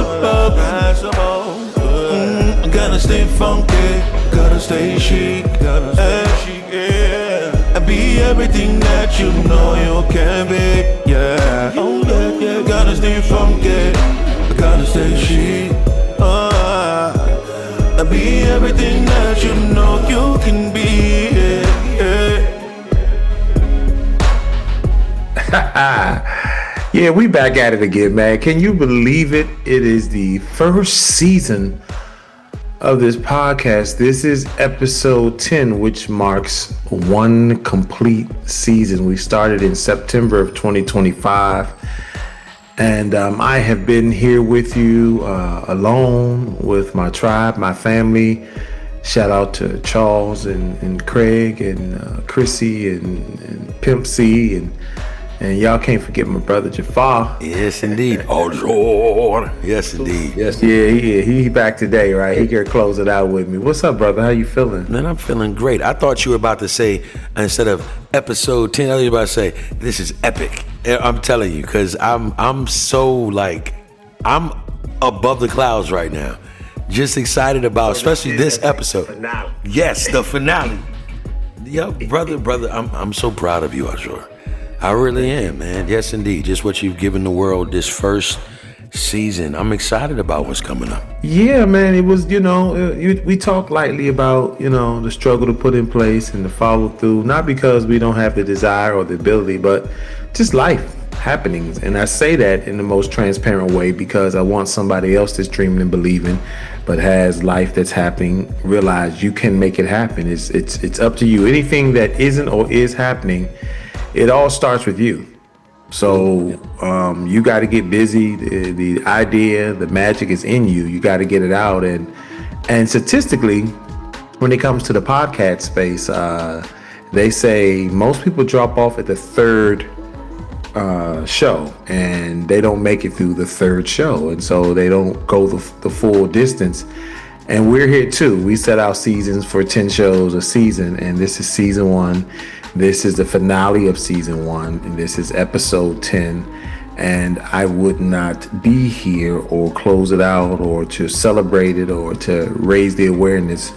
possible. Gotta stay funky, gotta stay chic, yeah. And be everything that you know you can be, yeah. Oh yeah, yeah. Gotta stay funky, gotta stay chic, and be everything that you know you can be, yeah. Yeah, we back at it again, man. Can you believe it? It is the first season of this podcast. This is episode 10, which marks one complete season. We started in September of 2025. And I have been here with you alone with my tribe, my family. Shout out to Charles and Craig and Chrissy and PIMP-C and y'all can't forget my brother JAFFAR. Yes, indeed. Oh, Lord. Yes, indeed. Yes, yeah, he back today, right? He can close it out with me. What's up, brother? How you feeling? Man, I'm feeling great. I thought you were about to say, instead of episode 10, I was about to say, this is epic. I'm telling you, because I'm so, like, I'm above the clouds right now. Just excited about, especially this episode. Finale. Yes, the finale. Yo, brother, I'm so proud of you, Azure. I really am, man. Yes, indeed. Just what you've given the world this first season. I'm excited about what's coming up. Yeah, man. It was, we talked lightly about, the struggle to put in place and the follow through. Not because we don't have the desire or the ability, but just life happenings. And I say that in the most transparent way because I want somebody else that's dreaming and believing, but has life that's happening, realize you can make it happen. It's up to you. Anything that isn't or is happening, it all starts with you. So you got to get busy. The idea, the magic is in you. You got to get it out. And statistically, when it comes to the podcast space, they say most people drop off at the third show, and they don't make it through the third show, and so they don't go the full distance. And we're here too. We set out seasons for 10 shows a season, and this is season 1. This is the finale of season 1, and this is episode 10. And I would not be here or close it out or to celebrate it or to raise the awareness,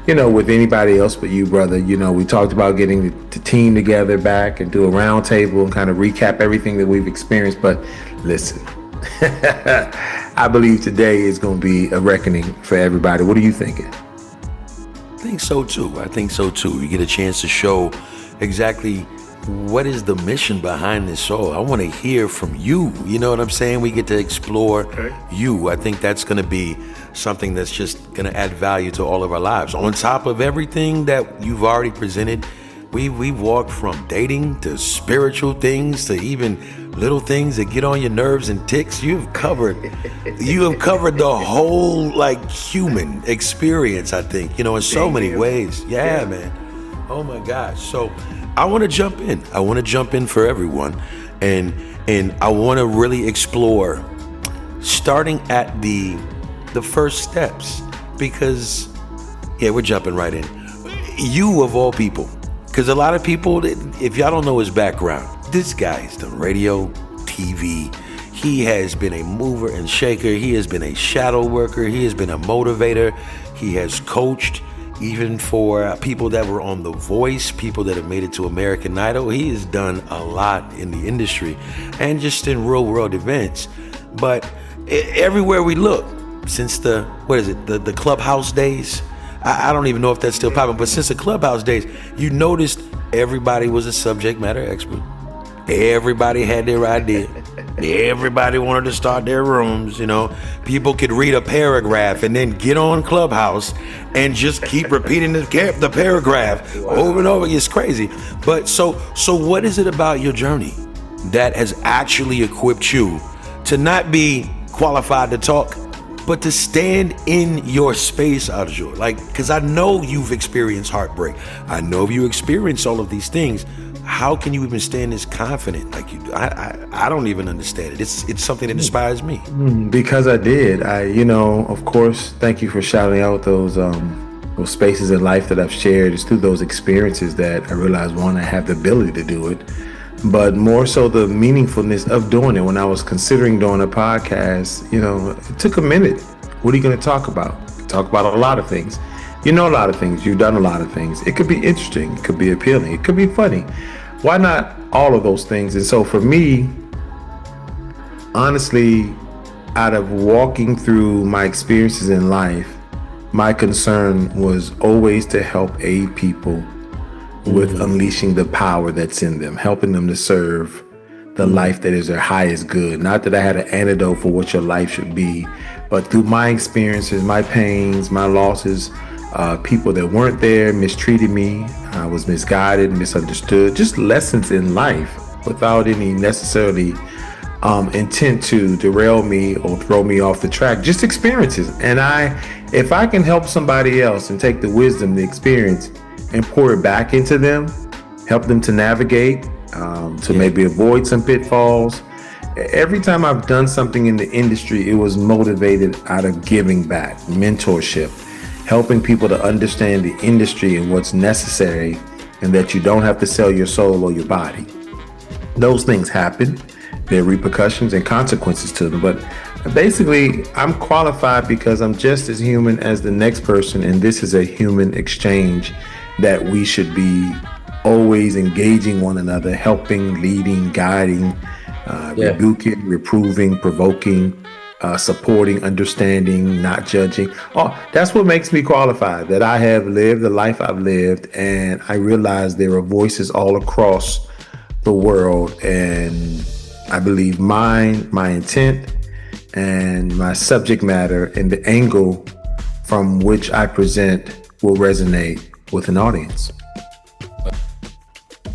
with anybody else but you, brother. We talked about getting the team together back and do a round table and kind of recap everything that we've experienced. But listen, I believe today is going to be a reckoning for everybody. What are you thinking? I think so too. You get a chance to show exactly what is the mission behind this show. I want to hear from you. You know what I'm saying? We get to explore you. I think that's going to be something that's just going to add value to all of our lives. On top of everything that you've already presented, we've walked from dating to spiritual things to even little things that get on your nerves and ticks. You have covered the whole human experience, I think, in so many ways. Yeah, man. Oh my gosh. So I want to jump in. I want to jump in for everyone. And I want to really explore starting at the first steps, because we're jumping right in. You of all people, because a lot of people, if y'all don't know his background, this guy's done radio, TV. He has been a mover and shaker. He has been a shadow worker. He has been a motivator. He has coached. Even for people that were on The Voice, people that have made it to American Idol. He has done a lot in the industry and just in real world events. But everywhere we look, since the Clubhouse days, I don't even know if that's still popping, but since the Clubhouse days, you noticed everybody was a subject matter expert. Everybody had their idea. Everybody wanted to start their rooms, People could read a paragraph and then get on Clubhouse and just keep repeating the paragraph over and over. It's crazy. But so what is it about your journey that has actually equipped you to not be qualified to talk, but to stand in your space, Arjur? Because I know you've experienced heartbreak. I know you experienced all of these things. How can you even stand this confident like you do? I don't even understand it. It's something that inspires me. Because I did. Of course, thank you for shouting out those spaces in life that I've shared. It's through those experiences that I realized, one, I have the ability to do it. but more so the meaningfulness of doing it. When I was considering doing a podcast, it took a minute. What are you going to talk about? Talk about a lot of things. You know a lot of things. You've done a lot of things. It could be interesting. It could be appealing. It could be funny. Why not all of those things? And so for me, honestly, out of walking through my experiences in life, my concern was always to help aid people with unleashing the power that's in them, helping them to serve the life that is their highest good. Not that I had an antidote for what your life should be, but through my experiences, my pains, my losses, people that weren't there mistreated me, I was misguided, misunderstood, just lessons in life without any necessarily intent to derail me or throw me off the track, just experiences. And if I can help somebody else and take the wisdom, the experience, and pour it back into them, help them to navigate, to maybe avoid some pitfalls. Every time I've done something in the industry, it was motivated out of giving back, mentorship, helping people to understand the industry and what's necessary, and that you don't have to sell your soul or your body. Those things happen. There are repercussions and consequences to them. But basically, I'm qualified because I'm just as human as the next person, and this is a human exchange that we should be always engaging one another, helping, leading, guiding, rebuking, reproving, provoking, supporting, understanding, not judging. Oh, that's what makes me qualified, that I have lived the life I've lived, and I realize there are voices all across the world, and I believe my intent and my subject matter and the angle from which I present will resonate with an audience.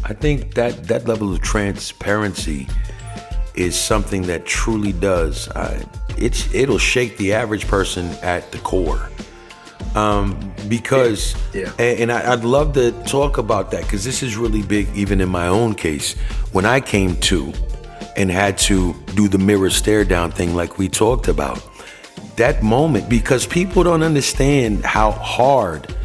I think that level of transparency is something that truly does. It'll shake the average person at the core. Because, and I'd love to talk about that, because this is really big, even in my own case. When I came to and had to do the mirror stare down thing like we talked about, that moment, because people don't understand how hard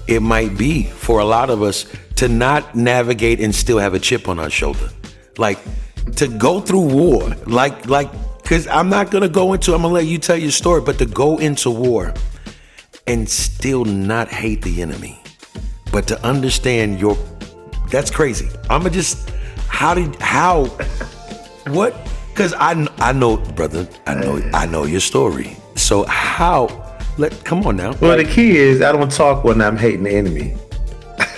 it might be for a lot of us to not navigate and still have a chip on our shoulder. Like, to go through war, because I'm gonna let you tell your story, but to go into war and still not hate the enemy, but to understand that's crazy. What? Because I know, brother, I know your story. So come on now. Well, the key is I don't talk when I'm hating the enemy.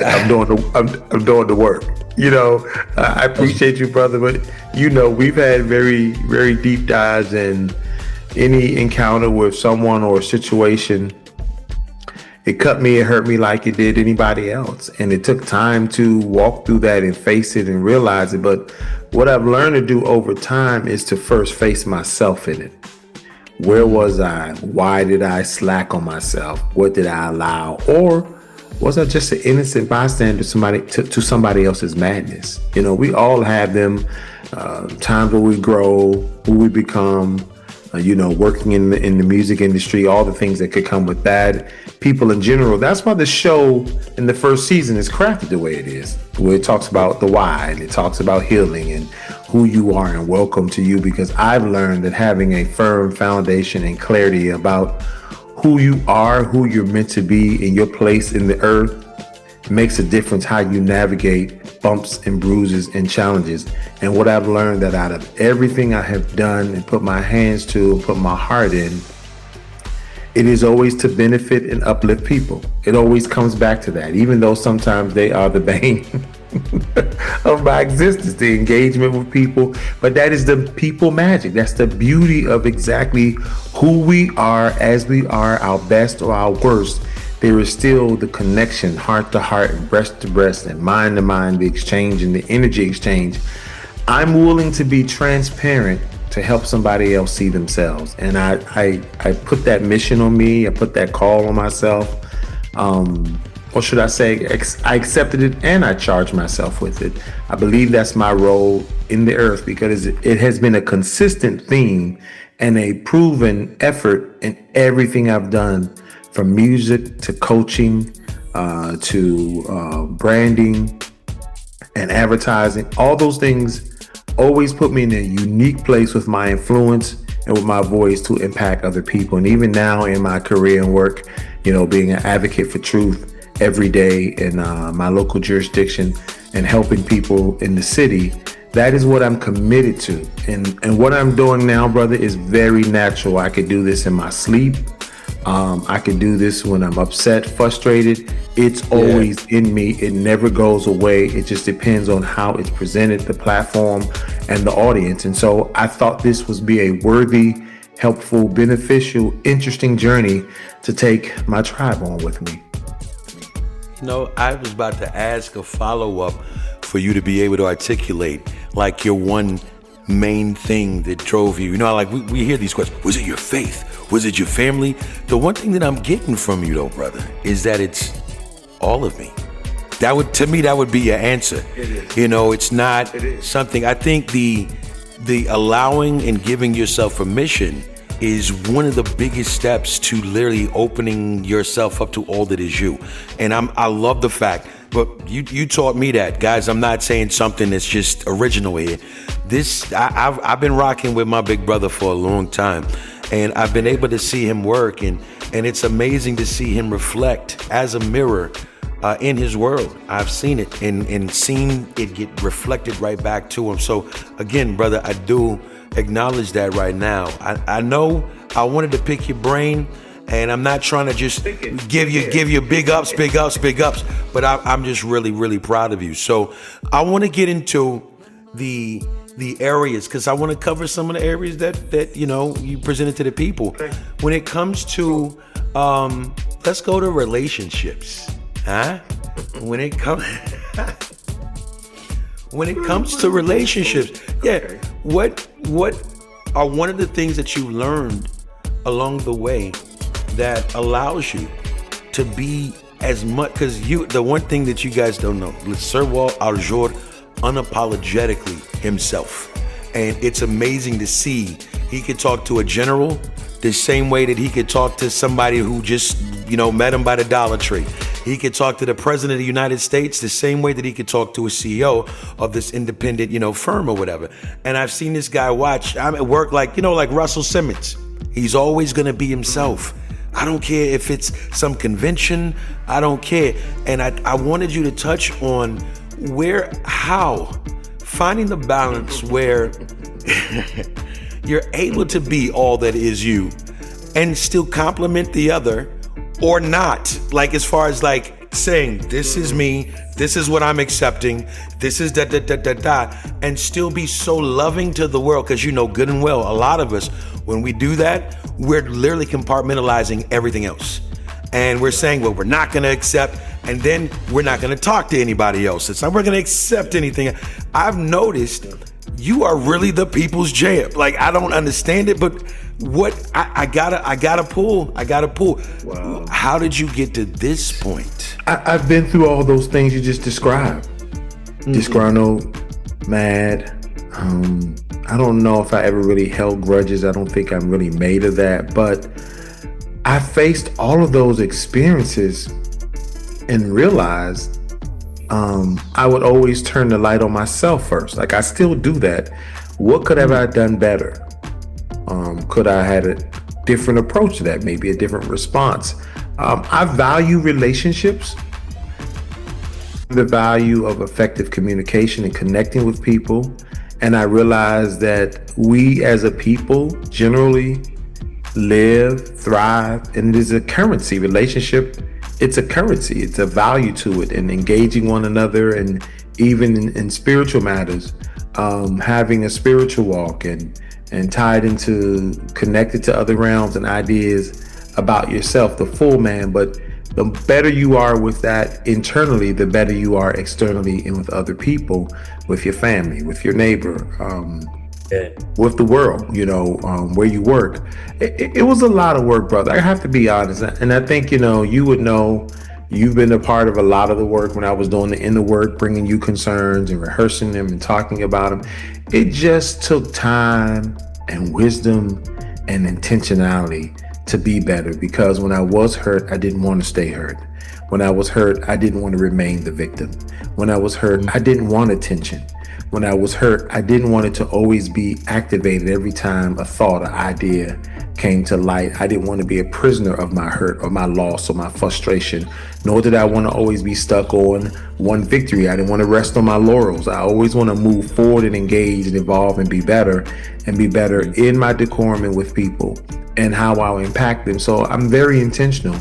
I'm doing the work. I appreciate you, brother, but we've had very, very deep dives, and any encounter with someone or a situation, it cut me, it hurt me like it did anybody else. And it took time to walk through that and face it and realize it. But what I've learned to do over time is to first face myself in it. Where was I? Why did I slack on myself? What did I allow? Or was I just an innocent bystander to somebody else's madness? We all have them times where we grow, who we become, working in the music industry, all the things that could come with that. People in general. That's why the show in the first season is crafted the way it is, where it talks about the why, and it talks about healing and who you are and welcome to you, because I've learned that having a firm foundation and clarity about who you are, who you're meant to be, in your place in the earth, makes a difference how you navigate bumps and bruises and challenges. And what I've learned, that out of everything I have done and put my hands to and put my heart in, it is always to benefit and uplift people. It always comes back to that, even though sometimes they are the bane of my existence, the engagement with people. But that is the people magic. That's the beauty of exactly who we are, as we are, our best or our worst. There is still the connection, heart to heart and breast to breast and mind to mind, the exchange and the energy exchange. I'm willing to be transparent to help somebody else see themselves. And I put that mission on me. I put that call on myself. Or should I say, I accepted it and I charged myself with it. I believe that's my role in the earth, because it has been a consistent theme and a proven effort in everything I've done, from music to coaching to branding and advertising. All those things always put me in a unique place with my influence and with my voice to impact other people. And even now in my career and work, being an advocate for truth every day in my local jurisdiction and helping people in the city, that is what I'm committed to. And what I'm doing now, brother, is very natural. I could do this in my sleep. I can do this when I'm upset, frustrated. It's always in me. It never goes away. It just depends on how it's presented, the platform and the audience. And so I thought this would be a worthy, helpful, beneficial, interesting journey to take my tribe on with me. I was about to ask a follow-up for you to be able to articulate like your one main thing that drove you. Like we hear these questions. Was it your faith? Was it your family? The one thing that I'm getting from you though, brother, is that it's all of me. To me, that would be your answer. It is. It's not something. I think the allowing and giving yourself permission is one of the biggest steps to literally opening yourself up to all that is you. And I love the fact, but you taught me that, guys. I'm not saying something that's just original here. I've been rocking with my big brother for a long time, and I've been able to see him work, and it's amazing to see him reflect as a mirror in his world. I've seen it and seen it get reflected right back to him. So again, brother, I do acknowledge that right now. I know I wanted to pick your brain, and I'm not trying to just give you big ups, but I'm just really, really proud of you. So I want to get into the areas, because I want to cover some of the areas that you presented to the people. Okay. When it comes to let's go to relationships, huh? When it comes to relationships, Okay. What are one of the things that you learned along the way that allows you to be as much, because the one thing that you guys don't know, le savoir jour unapologetically himself. And it's amazing to see he could talk to a general the same way that he could talk to somebody who just, met him by the Dollar Tree. He could talk to the president of the United States the same way that he could talk to a CEO of this independent, firm or whatever. And I've seen this guy work like Russell Simmons. He's always going to be himself. I don't care if it's some convention. I don't care. And I wanted you to touch on how finding the balance where you're able to be all that is you and still compliment the other, or not, like as far as like saying, this is me, this is what I'm accepting, this is and still be so loving to the world. Because good and well, a lot of us, when we do that, we're literally compartmentalizing everything else. And we're saying, well, we're not going to accept, and then we're not going to talk to anybody else. It's not we're going to accept anything. I've noticed you are really the people's champ. Like, I don't understand it, but I gotta pull. Wow. How did you get to this point? I've been through all those things you just described. Mm-hmm. Disgruntled, mad. I don't know if I ever really held grudges. I don't think I'm really made of that, but I faced all of those experiences and realized I would always turn the light on myself first. Like, I still do that. What could have I done better? Could I had a different approach to that? Maybe a different response. I value relationships, the value of effective communication and connecting with people. And I realize that we as a people generally live, thrive, and it is a currency. Relationship, it's a currency. It's a value to it, and engaging one another, and even in spiritual matters, having a spiritual walk and tied into, connected to other realms and ideas about yourself, the full man. But the better you are with that internally, the better you are externally and with other people, with your family, with your neighbor, with the world, where you work. It was a lot of work, brother. I have to be honest. And I think, you would know, you've been a part of a lot of the work when I was doing the inner work, bringing you concerns and rehearsing them and talking about them. It just took time and wisdom and intentionality to be better, because when I was hurt, I didn't want to stay hurt. When I was hurt, I didn't want to remain the victim. When I was hurt, I didn't want attention. When I was hurt, I didn't want it to always be activated every time a thought or idea came to light. I didn't want to be a prisoner of my hurt or my loss or my frustration, nor did I want to always be stuck on one victory. I didn't want to rest on my laurels. I always want to move forward and engage and evolve and be better in my decorum and with people and how I'll impact them. So I'm very intentional.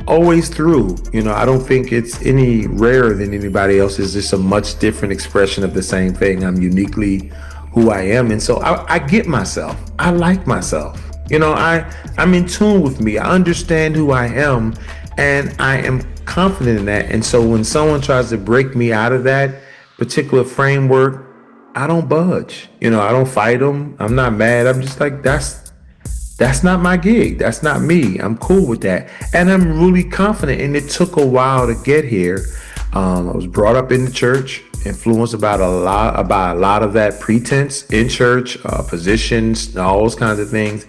Always through, I don't think it's any rarer than anybody else. It's just a much different expression of the same thing. I'm uniquely who I am. And so I get myself. I like myself. I'm in tune with me. I understand who I am and I am confident in that. And so when someone tries to break me out of that particular framework, I don't budge. I don't fight them. I'm not mad. I'm just like, that's not my gig. That's not me. I'm cool with that. And I'm really confident. And it took a while to get here. I was brought up in the church, influenced about a lot of that pretense in church, positions, all those kinds of things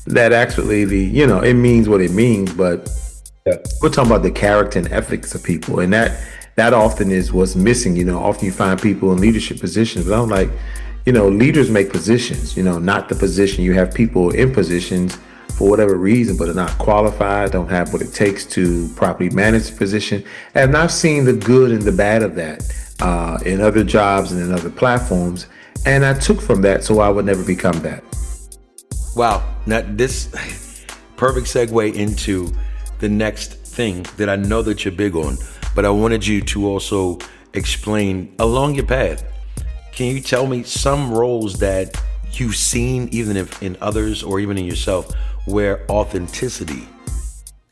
that actually it means what it means. But we're talking about the character and ethics of people. And that often is what's missing. Often you find people in leadership positions, but I'm like, leaders make positions, not the position. You have people in positions for whatever reason, but are not qualified, don't have what it takes to properly manage the position. And I've seen the good and the bad of that in other jobs and in other platforms. And I took from that so I would never become that. Wow. Now this perfect segue into the next thing that I know that you're big on, but I wanted you to also explain along your path. Can you tell me some roles that you've seen, even if in others or even in yourself, where authenticity,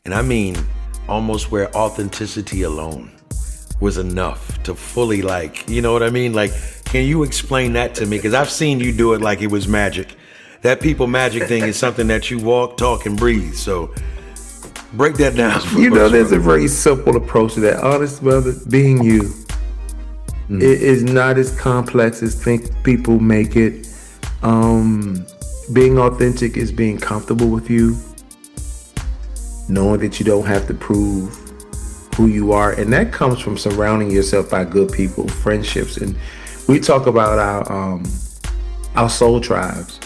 and I mean almost where authenticity alone was enough to fully you know what I mean? Can you explain that to me? Because I've seen you do it like it was magic. That people magic thing is something that you walk, talk, and breathe. So break that down. There's a very simple approach to that. Honest, brother, being you. It is not as complex as people make it. Being authentic is being comfortable with you, knowing that you don't have to prove who you are, and that comes from surrounding yourself by good people, friendships. And we talk about our soul tribes.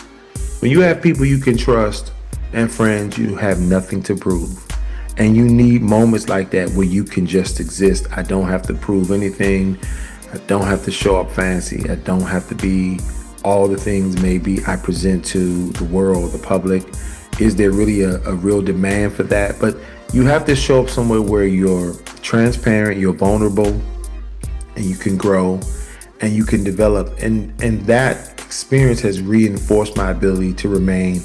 When you have people you can trust and friends, you have nothing to prove. And you need moments like that where you can just exist. I don't have to prove anything. I don't have to show up fancy. I don't have to be all the things maybe I present to the world, the public. Is there really a real demand for that? But you have to show up somewhere where you're transparent, you're vulnerable, and you can grow and you can develop. And that experience has reinforced my ability to remain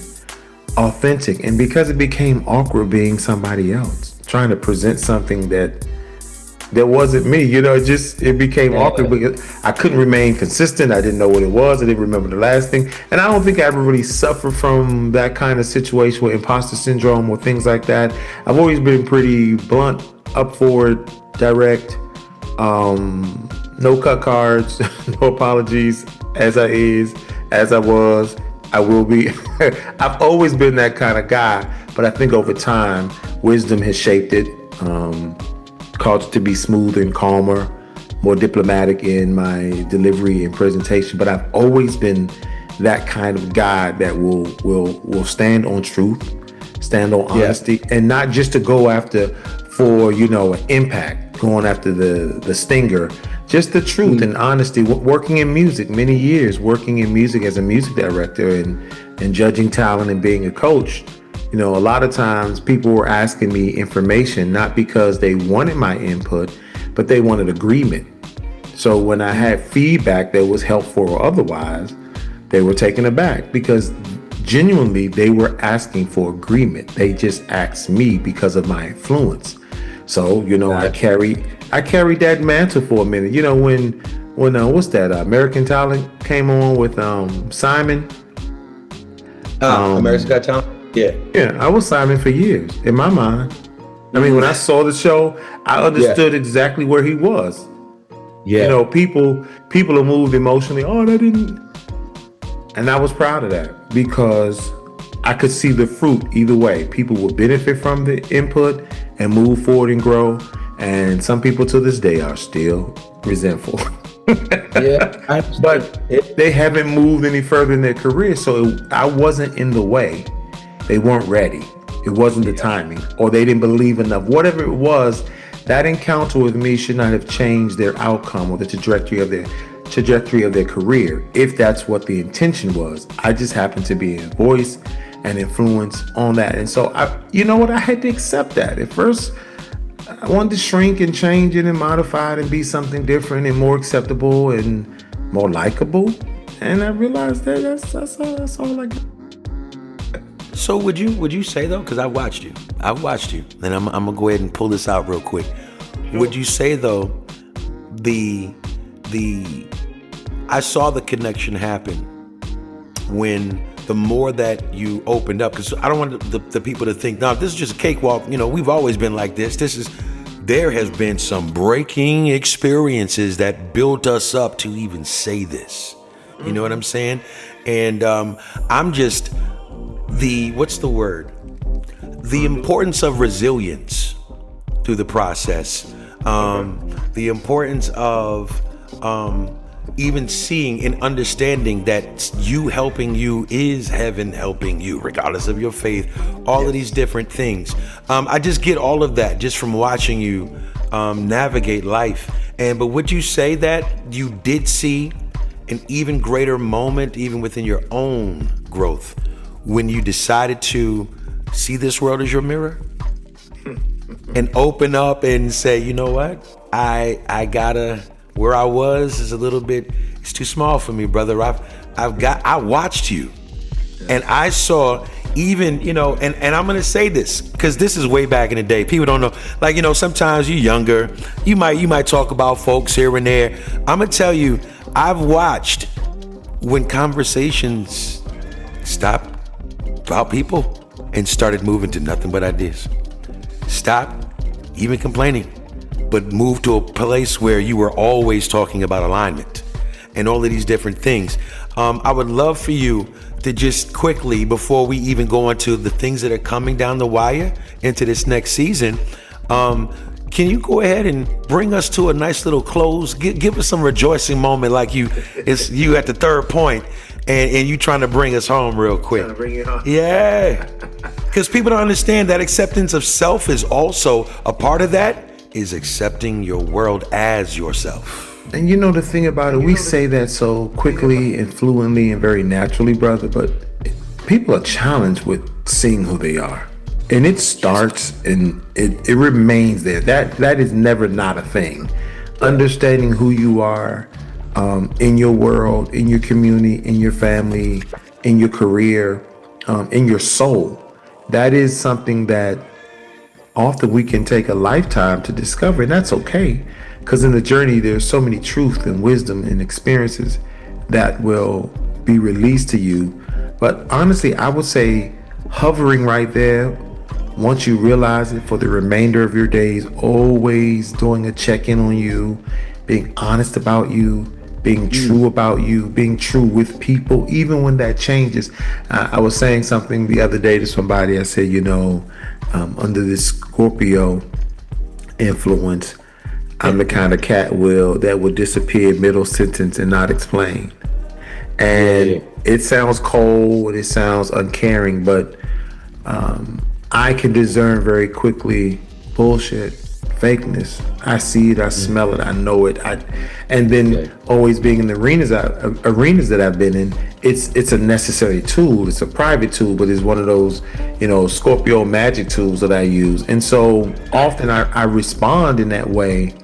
authentic. And because it became awkward being somebody else, trying to present something that wasn't me, it became awkward because I couldn't remain consistent. I didn't know what it was. I didn't remember the last thing. And I don't think I ever really suffered from that kind of situation with imposter syndrome or things like that. I've always been pretty blunt, up forward, direct, no cut cards, no apologies, as I was, I will be. I've always been that kind of guy, but I think over time, wisdom has shaped it. Caused it to be smoother and calmer, more diplomatic in my delivery and presentation. But I've always been that kind of guy that will stand on truth, stand on honesty, and not just to go after for an impact, going after the stinger, just the truth and honesty. Working in music, many years working in music as a music director and judging talent and being a coach. A lot of times people were asking me information, not because they wanted my input, but they wanted agreement. So when I had feedback that was helpful or otherwise, they were taken aback because genuinely they were asking for agreement. They just asked me because of my influence. So, I carried that mantle for a minute. When what's that? American Talent came on with Simon. America's Got Talent. Yeah, I was Simon for years in my mind. I mean, when I saw the show, I understood exactly where he was. Yeah, people are moved emotionally. Oh, they didn't, and I was proud of that because I could see the fruit either way. People would benefit from the input, and move forward and grow. And some people to this day are still resentful. Yeah, but they haven't moved any further in their career. So I wasn't in the way. They weren't ready. It wasn't the timing, or they didn't believe enough. Whatever it was, that encounter with me should not have changed their outcome or the trajectory of their career, if that's what the intention was. I just happened to be a voice and influence on that. And so I had to accept that. At first, I wanted to shrink and change it and modify it and be something different and more acceptable and more likable. And I realized that that's all I got. So would you say though, because I watched you, and I'm gonna go ahead and pull this out real quick. Sure. Would you say though, I saw the connection happen when the more that you opened up, because I don't want the people to think, no, this is just a cakewalk. We've always been like this. There has been some breaking experiences that built us up to even say this. You know what I'm saying? And I'm just what's the word? The importance of resilience through the process. The importance of even seeing and understanding that you helping you is heaven helping you, regardless of your faith, all of these different things. I just get all of that just from watching you navigate life. But would you say that you did see an even greater moment, even within your own growth, when you decided to see this world as your mirror and open up and say, you know what, I gotta, where I was is a little bit, it's too small for me, brother. I watched you and I saw even, and I'm gonna say this because this is way back in the day. People don't know, sometimes you're younger, you might talk about folks here and there. I'm gonna tell you, I've watched when conversations stopped about people and started moving to nothing but ideas. Stop even complaining, but move to a place where you were always talking about alignment and all of these different things. I would love for you to just quickly, before we even go into the things that are coming down the wire into this next season, can you go ahead and bring us to a nice little close? Give us some rejoicing moment, like it's you at the third point, and you trying to bring us home real quick. Trying to bring it home. Yeah, because people don't understand that acceptance of self is also a part of that, is accepting your world as yourself. And the thing about it, we say that so quickly and fluently and very naturally, brother, but people are challenged with seeing who they are. And it starts and it remains there. That is never not a thing. Understanding who you are in your world, in your community, in your family, in your career, in your soul. That is something that often we can take a lifetime to discover, and that's okay. Because in the journey, there's so many truth and wisdom and experiences that will be released to you. But honestly, I would say hovering right there, once you realize it, for the remainder of your days, always doing a check-in on you, being honest about you, being true about you, being true with people, even when that changes. I was saying something the other day to somebody. I said, under this Scorpio influence, I'm the kind of cat that will disappear middle sentence and not explain. And it sounds cold, it sounds uncaring, but I can discern very quickly bullshit, fakeness. I see it, I smell it, I know it. And then always being in the arenas that I've been in, it's a necessary tool. It's a private tool, but it's one of those, Scorpio magic tools that I use. And so often I respond in that way.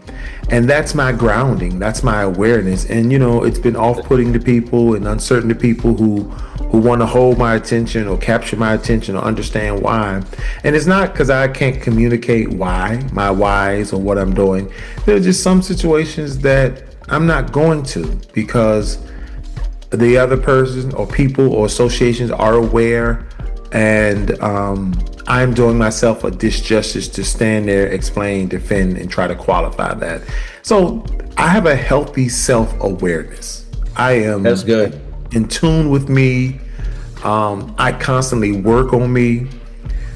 And that's my grounding. That's my awareness. And, it's been off-putting to people and uncertain to people who want to hold my attention or capture my attention or understand why. And it's not because I can't communicate my whys or what I'm doing. There are just some situations that I'm not going to, because the other person or people or associations are aware, and I'm doing myself a disjustice to stand there, explain, defend, and try to qualify that. So I have a healthy self-awareness. I am That's good. in tune with me. I constantly work on me.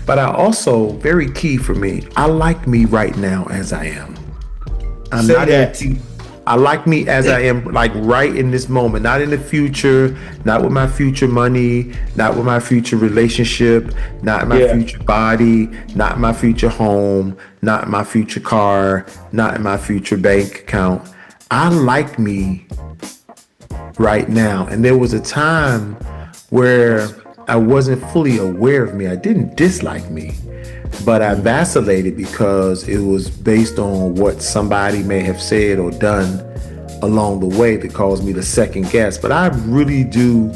But I also, very key for me, I like me right now as I am. I'm Say not that. I like me as I am, like right in this moment, not in the future, not with my future money, not with my future relationship, not my Yeah. future body, not my future home, not my future car, not my future bank account. I like me right now. And there was a time where I wasn't fully aware of me. I didn't dislike me, but I vacillated because it was based on what somebody may have said or done along the way that caused me to second guess. But I really do.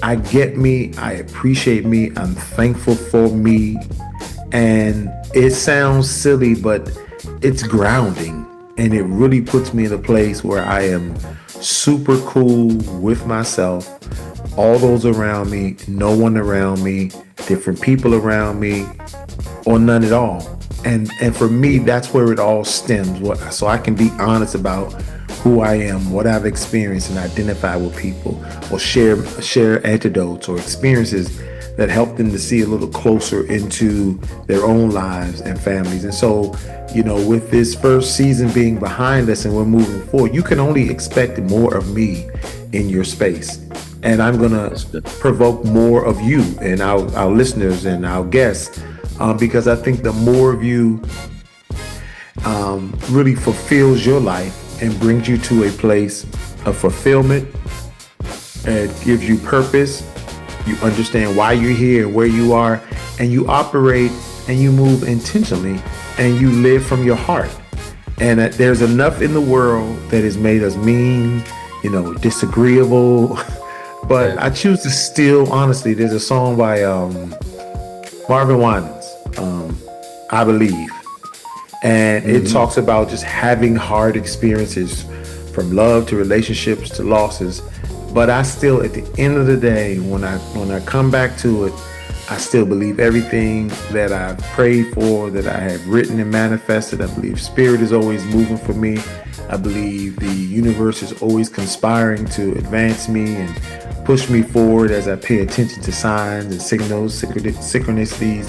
I get me. I appreciate me. I'm thankful for me. And it sounds silly, but it's grounding. And it really puts me in a place where I am super cool with myself, all those around me, no one around me, different people around me, or none at all. And for me, that's where it all stems. So I can be honest about who I am, what I've experienced, and identify with people, or share antidotes or experiences that help them to see a little closer into their own lives and families. And so, with this first season being behind us and we're moving forward, you can only expect more of me in your space. And I'm going to provoke more of you and our listeners and our guests, because I think the more of you really fulfills your life and brings you to a place of fulfillment. It gives you purpose. You understand why you're here, where you are, and you operate and you move intentionally and you live from your heart. And there's enough in the world that has made us mean, disagreeable. But I choose to still, honestly, there's a song by Marvin Winans, I Believe. And it talks about just having hard experiences, from love to relationships to losses. But I still, at the end of the day, when I come back to it, I still believe everything that I've prayed for, that I have written and manifested. I believe spirit is always moving for me. I believe the universe is always conspiring to advance me and push me forward as I pay attention to signs and signals, synchronicities,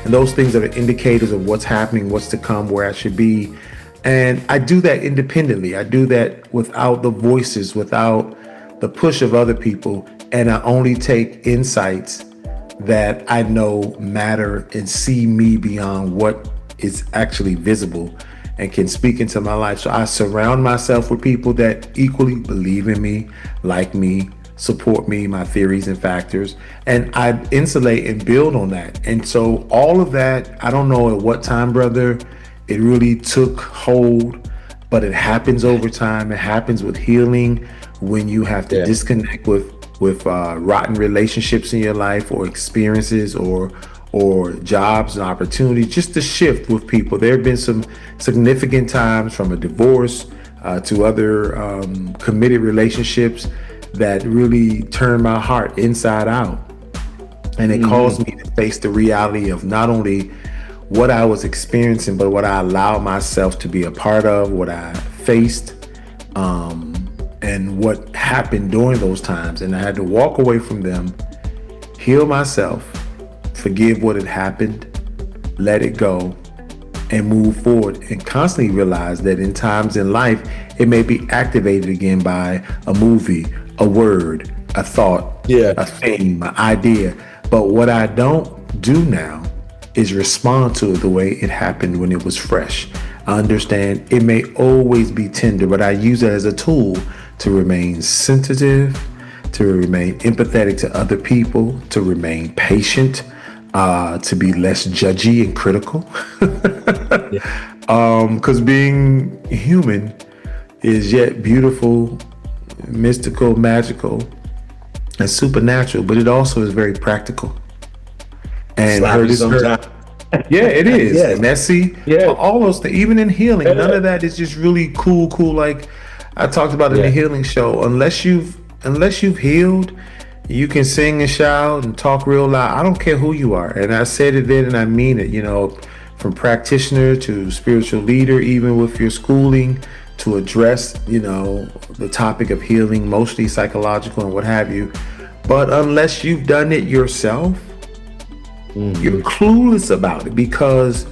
and those things that are indicators of what's happening, what's to come, where I should be. And I do that independently. I do that without the voices, without the push of other people. And I only take insights that I know matter and see me beyond what is actually visible and can speak into my life. So I surround myself with people that equally believe in me, like me, support me, my theories and factors, and I insulate and build on that. And so all of that, I don't know at what time, brother, it really took hold, but it happens over time. It happens with healing when you have to disconnect with rotten relationships in your life, or experiences, or jobs and opportunities, just to shift with people. There have been some significant times, from a divorce to other committed relationships, that really turned my heart inside out. And it caused me to face the reality of not only what I was experiencing, but what I allowed myself to be a part of, what I faced, and what happened during those times. And I had to walk away from them, heal myself, forgive what had happened, let it go, and move forward, and constantly realize that in times in life, it may be activated again by a movie, a word, a thought, a theme, an idea. But what I don't do now is respond to it the way it happened when it was fresh. I understand it may always be tender, but I use it as a tool to remain sensitive, to remain empathetic to other people, to remain patient, to be less judgy and critical. Because being human is yet beautiful, mystical, magical, and supernatural, but it also is very practical. And hurt is hurt. Yeah, it is. Messy. Yeah. All those things. Even in healing, none of that is just really cool. Like I talked about in the healing show. Unless you've healed, you can sing and shout and talk real loud. I don't care who you are. And I said it then and I mean it, from practitioner to spiritual leader, even with your schooling, to address, the topic of healing, mostly psychological and what have you. But unless you've done it yourself, You're clueless about it because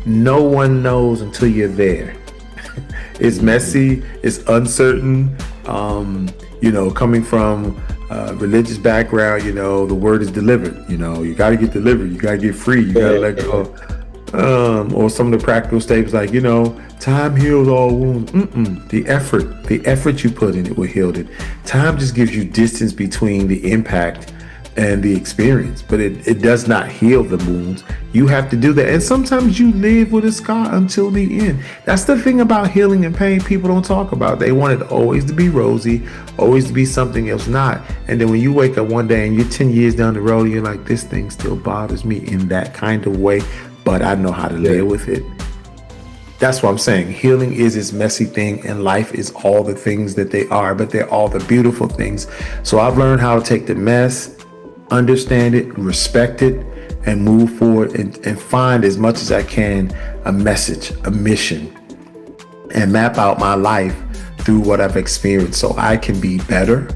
no one knows until you're there. It's messy, it's uncertain. Coming from a religious background, the word is delivered. You got to get delivered, you got to get free, you got to let go. Or some of the practical statements like, time heals all wounds. The effort you put in it will heal it. Time just gives you distance between the impact and the experience, but it does not heal the wounds. You have to do that. And sometimes you live with a scar until the end. That's the thing about healing and pain people don't talk about. They want it always to be rosy, always to be something else not. And then when you wake up one day and you're 10 years down the road, you're like, this thing still bothers me in that kind of way, but I know how to live with it. That's what I'm saying. Healing is this messy thing, and life is all the things that they are, but they're all the beautiful things. So I've learned how to take the mess, understand it, respect it, and move forward and find as much as I can a message, a mission, and map out my life through what I've experienced so I can be better,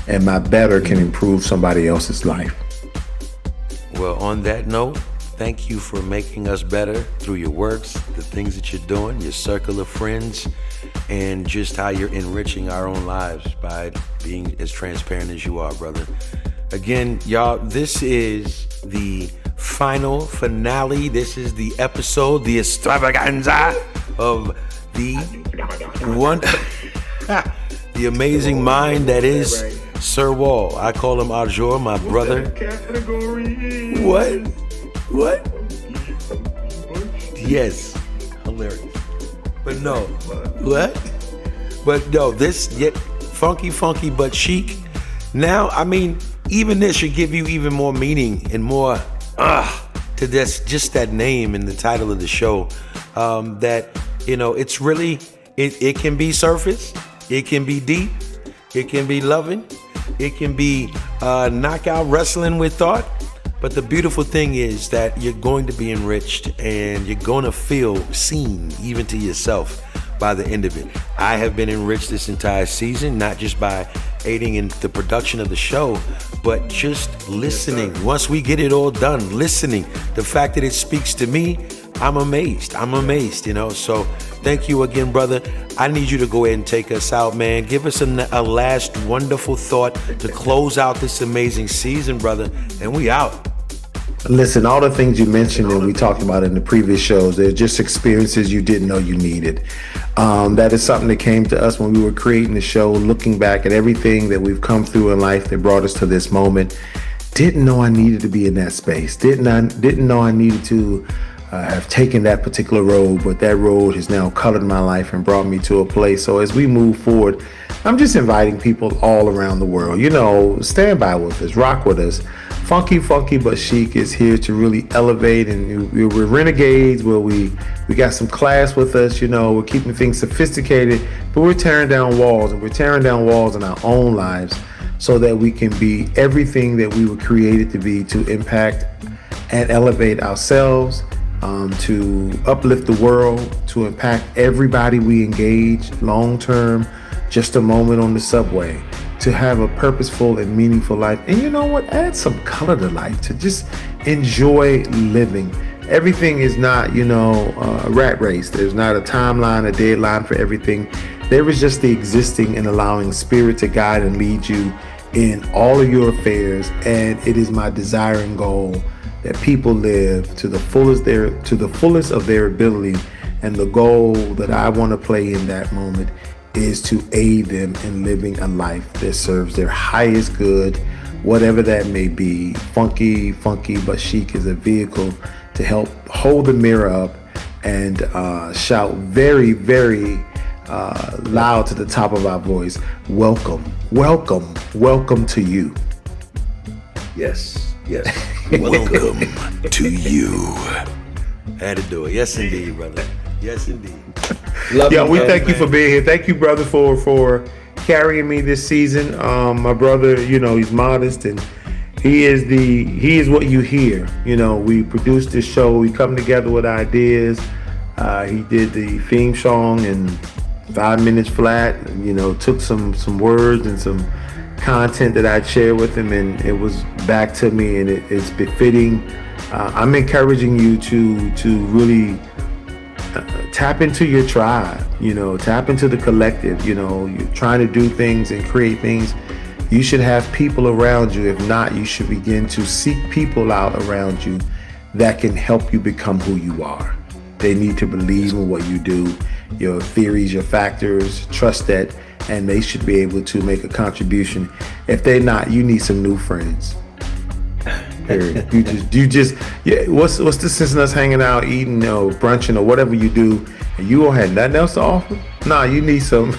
and my better can improve somebody else's life. Well, on that note, thank you for making us better through your works, the things that you're doing, your circle of friends, and just how you're enriching our own lives by being as transparent as you are, brother. Again, y'all, this is the finale. This is the episode, the extravaganza of the one, the amazing mind that is Sir Wall. I call him Arjor, my brother. What? Yes. Hilarious. But no. What? But no, this yet funky, but chic. Now, I mean, even this should give you even more meaning and more to this, just that name and the title of the show. That, it's really, it can be surface, it can be deep, it can be loving, it can be knockout wrestling with thought. But the beautiful thing is that you're going to be enriched and you're going to feel seen, even to yourself, by the end of it. I have been enriched this entire season, not just by aiding in the production of the show, but just listening. Once we get it all done, listening, the fact that it speaks to me, I'm amazed, So thank you again, brother. I need you to go ahead and take us out, man. Give us a last wonderful thought to close out this amazing season, brother. And we out. Listen, all the things you mentioned and we talked about in the previous shows, they're just experiences you didn't know you needed. That is something that came to us when we were creating the show, looking back at everything that we've come through in life that brought us to this moment. Didn't know I needed to be in that space. Didn't know I needed to have taken that particular road, but that road has now colored my life and brought me to a place. So as we move forward, I'm just inviting people all around the world, stand by with us, rock with us. Funky but Chic is here to really elevate, and we're renegades. Well, we got some class with us, we're keeping things sophisticated, but we're tearing down walls, and we're tearing down walls in our own lives so that we can be everything that we were created to be, to impact and elevate ourselves, to uplift the world, to impact everybody we engage long term, just a moment on the subway, to have a purposeful and meaningful life. And you know what? Add some color to life, to just enjoy living. Everything is not, a rat race. There's not a timeline, a deadline for everything. There is just the existing and allowing spirit to guide and lead you in all of your affairs. And it is my desire and goal that people live to the fullest of their ability. And the goal that I want to play in that moment is to aid them in living a life that serves their highest good, whatever that may be. Funky but Chic is a vehicle to help hold the mirror up and shout very, very loud to the top of our voice, welcome to you. Yes. Welcome to you. Had to do it. Yes, indeed, brother. Yes, indeed. We thank you for being here. Thank you, brother, for carrying me this season. My brother, he's modest, and he is what you hear. We produced this show. We come together with ideas. He did the theme song in 5 minutes flat. Took some words and some content that I shared with him, and it was back to me, and it's befitting. I'm encouraging you to really tap into your tribe, tap into the collective. You're trying to do things and create things. You should have people around you. If not, you should begin to seek people out around you that can help you become who you are. They need to believe in what you do, your theories, your factors, trust that, and they should be able to make a contribution. If they're not, you need some new friends. Period. What's the sense in us hanging out, eating, or brunching, or whatever you do, and you don't have nothing else to offer? Nah, you need some.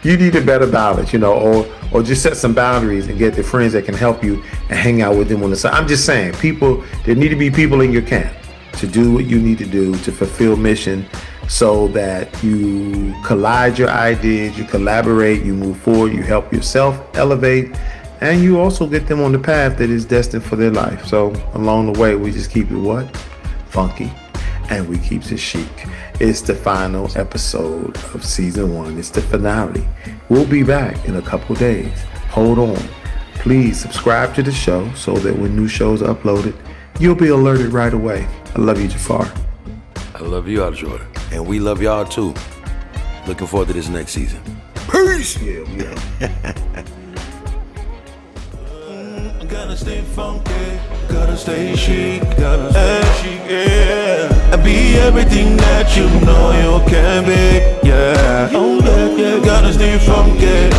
you need a better balance, or just set some boundaries and get the friends that can help you and hang out with them on the side. I'm just saying, there need to be people in your camp to do what you need to do to fulfill mission, so that you collide your ideas, you collaborate, you move forward, you help yourself elevate, and you also get them on the path that is destined for their life. So along the way, we just keep it what? Funky. And we keep it chic. It's the final episode of season 1. It's the finale. We'll be back in a couple days. Hold on. Please subscribe to the show so that when new shows are uploaded, you'll be alerted right away. I love you, JAFFAR. I love you, Jordan. And we love y'all too. Looking forward to this next season. Peace! Yeah, we are. Gotta stay funky, gotta stay chic, gotta stay chic, yeah. And be everything that you know you can be, yeah. Oh yeah, gotta stay funky.